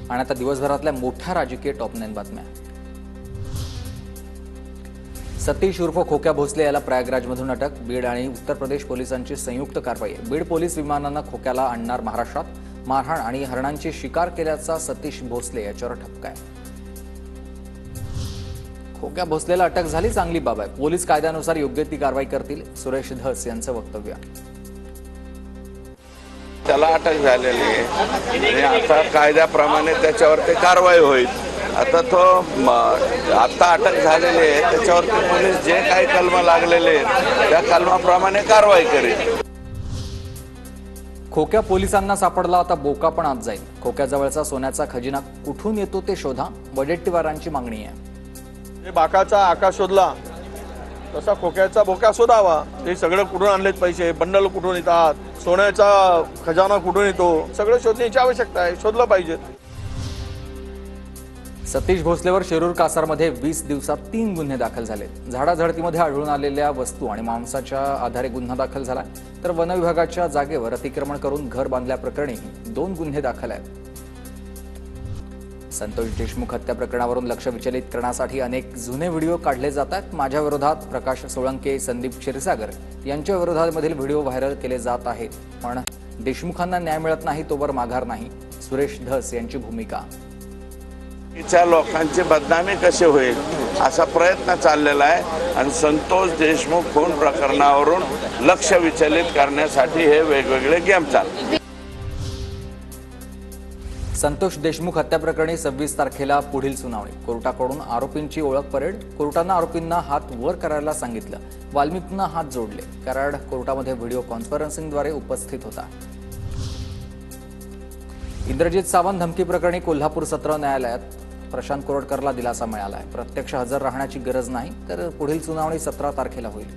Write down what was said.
आणि आता दिवसभरातल्या मोठ्या राजकीय टॉप 9 बातम्या। सतीश उर्फ खोक्या भोसले याला प्रयागराजमधून अटक। बीड आणि उत्तर प्रदेश पोलिसांची संयुक्त कारवाई। बीड पोलीस विमानानं खोक्याला आणणार महाराष्ट्रात। मारहाण आणि हरणांची शिकार केल्याचा सतीश भोसले याच्यावर ठपका आहे। खोक्या भोसलेला अटक झाली चांगली बाब आहे। पोलीस कायद्यानुसार योग्य ती कारवाई करतील, सुरेश धस यांचं वक्तव्य। त्याला अटक झालेली आहे आणि आता कायद्याप्रमाणे त्याच्यावरती कारवाई होईल। आता तो आता अटक झालेली आहे, त्याच्यावरती पोलीस जे काही कलम लागलेले आहेत त्या कलमाप्रमाणे कारवाई करेल। खोक्या पोलिसांना सापडला, आता बोका पण आत जाईल। खोक्याजवळचा सोन्याचा खजिना कुठून येतो ते शोधा, वडेट्टीवारांची मागणी आहे। बाकाचा आकाश शोधला तसा खोक्याचा बोका शोधावा। ते सगळं कुठून आणलेत पैसे, बंडल कुठून येतात, सोन्याचा खजाना कुठून येतो, सगळं शोधण्याची आवश्यकता आहे, शोधलं पाहिजे। सतीश भोसलेवर शिरूर कासारमध्ये 20 दिवसात 3 गुन्हे दाखल झाले। झाडाझडतीमध्ये आढळून आलेल्या वस्तू आणि मांसाच्या आधारे गुन्हा दाखल झाला, तर वन विभागाच्या जागेवर अतिक्रमण करून घर बांधल्याप्रकरणी 2 गुन्हे दाखल आहेत। संतोष देशमुख हत्या प्रकरणावरून लक्ष विचलित करण्यासाठी अनेक जुने व्हिडिओ काढले जातात। माझ्या विरोधात प्रकाश सोळंके, संदीप क्षीरसागर यांच्या विरोधामधील व्हिडिओ व्हायरल केले जात आहेत, पण देशमुखांना न्याय मिळत नाही तोवर माघार नाही, सुरेश धस यांची भूमिका। लोकांची बदनामी कशी होईल असा प्रयत्न चाललेला आहे आणि संतोष देशमुख खून प्रकरणावरून लक्ष विचलित करण्यासाठी हे वेगवेगळे गेम चालतात। संतोष देशमुख हत्या प्रकरणी 26 तारखेला पुढील सुनावणी। कोर्टाकडून आरोपींची ओळख परेड। कोर्टानं आरोपींना हात वर करायला सांगितलं, वाल्मिकनं हात जोडले। कराड कोर्टामध्ये व्हिडिओ कॉन्फरन्सिंगद्वारे उपस्थित होता। इंद्रजित सावंत धमकी प्रकरणी कोल्हापूर सत्र न्यायालयात प्रशांत कोरटकरला दिलासा मिळाला आहे। प्रत्यक्ष हजर राहण्याची गरज नाही, तर पुढील सुनावणी 17 तारखेला होईल।